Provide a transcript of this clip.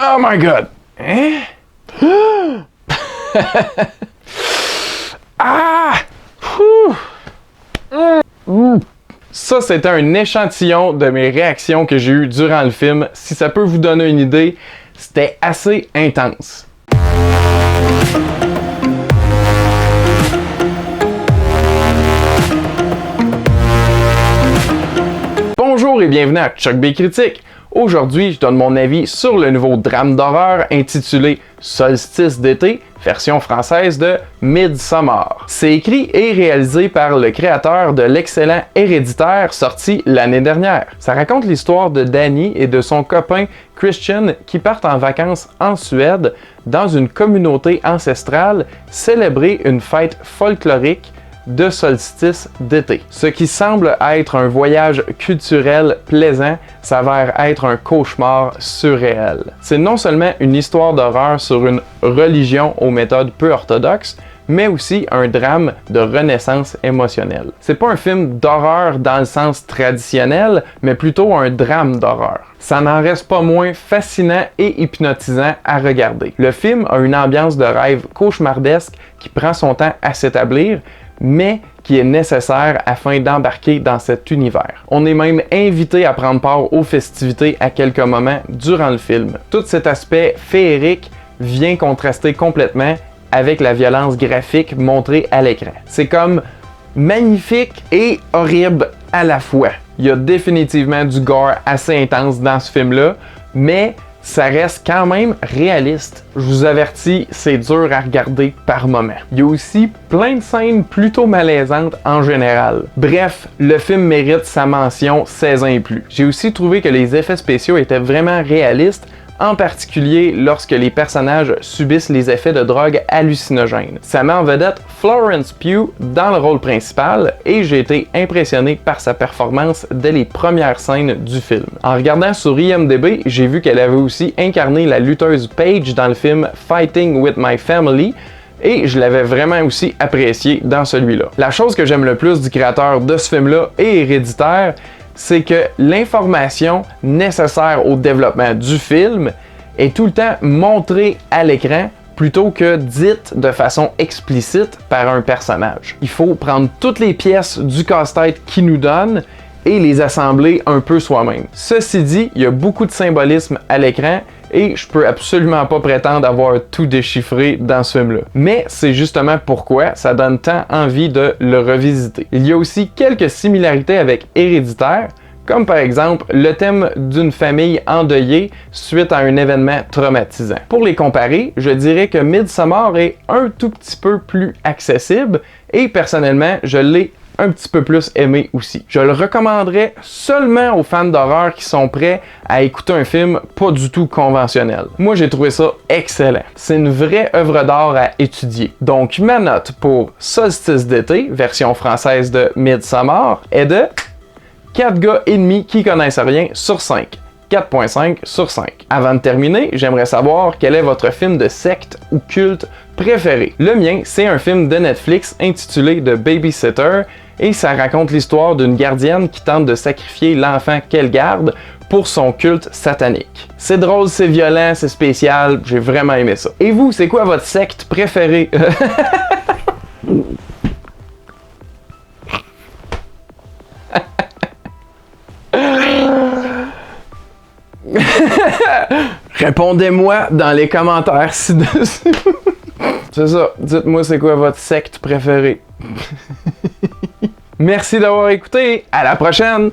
Oh my god! Hein? Ah! Ça, c'était un échantillon de mes réactions que j'ai eues durant le film. Si ça peut vous donner une idée, c'était assez intense. Bonjour et bienvenue à Chuck B Critique. Aujourd'hui, je donne mon avis sur le nouveau drame d'horreur intitulé Solstice d'été, version française de Midsommar. C'est écrit et réalisé par le créateur de l'excellent Héréditaire sorti l'année dernière. Ça raconte l'histoire de Danny et de son copain Christian qui partent en vacances en Suède dans une communauté ancestrale célébrer une fête folklorique de solstice d'été. Ce qui semble être un voyage culturel plaisant s'avère être un cauchemar surréel. C'est non seulement une histoire d'horreur sur une religion aux méthodes peu orthodoxes, mais aussi un drame de renaissance émotionnelle. C'est pas un film d'horreur dans le sens traditionnel, mais plutôt un drame d'horreur. Ça n'en reste pas moins fascinant et hypnotisant à regarder. Le film a une ambiance de rêve cauchemardesque qui prend son temps à s'établir, mais qui est nécessaire afin d'embarquer dans cet univers. On est même invité à prendre part aux festivités à quelques moments durant le film. Tout cet aspect féerique vient contraster complètement avec la violence graphique montrée à l'écran. C'est comme magnifique et horrible à la fois. Il y a définitivement du gore assez intense dans ce film-là, mais ça reste quand même réaliste. Je vous avertis, c'est dur à regarder par moment. Il y a aussi plein de scènes plutôt malaisantes en général. Bref, le film mérite sa mention 16 ans et plus. J'ai aussi trouvé que les effets spéciaux étaient vraiment réalistes, en particulier lorsque les personnages subissent les effets de drogue hallucinogènes. Ça met en vedette Florence Pugh dans le rôle principal et j'ai été impressionné par sa performance dès les premières scènes du film. En regardant sur IMDb, j'ai vu qu'elle avait aussi incarné la lutteuse Paige dans le film Fighting with My Family, et je l'avais vraiment aussi apprécié dans celui-là. La chose que j'aime le plus du créateur de ce film-là et Héréditaire, c'est que l'information nécessaire au développement du film est tout le temps montrée à l'écran plutôt que dite de façon explicite par un personnage. Il faut prendre toutes les pièces du casse-tête qu'il nous donne et les assembler un peu soi-même. Ceci dit, il y a beaucoup de symbolisme à l'écran et je peux absolument pas prétendre avoir tout déchiffré dans ce film-là. Mais c'est justement pourquoi ça donne tant envie de le revisiter. Il y a aussi quelques similarités avec Héréditaire, comme par exemple le thème d'une famille endeuillée suite à un événement traumatisant. Pour les comparer, je dirais que Midsommar est un tout petit peu plus accessible et personnellement, je l'ai un petit peu plus aimé aussi. Je le recommanderais seulement aux fans d'horreur qui sont prêts à écouter un film pas du tout conventionnel. Moi, j'ai trouvé ça excellent. C'est une vraie œuvre d'art à étudier. Donc, ma note pour Solstice d'été, version française de Midsommar, est de 4 gars et demi qui connaissent rien sur 5. 4.5 sur 5. Avant de terminer, j'aimerais savoir quel est votre film de secte ou culte préféré. Le mien, c'est un film de Netflix intitulé The Babysitter et ça raconte l'histoire d'une gardienne qui tente de sacrifier l'enfant qu'elle garde pour son culte satanique. C'est drôle, c'est violent, c'est spécial, j'ai vraiment aimé ça. Et vous, c'est quoi votre secte préférée? Répondez-moi dans les commentaires ci-dessus. C'est ça, dites-moi c'est quoi votre secte préférée. Merci d'avoir écouté, à la prochaine!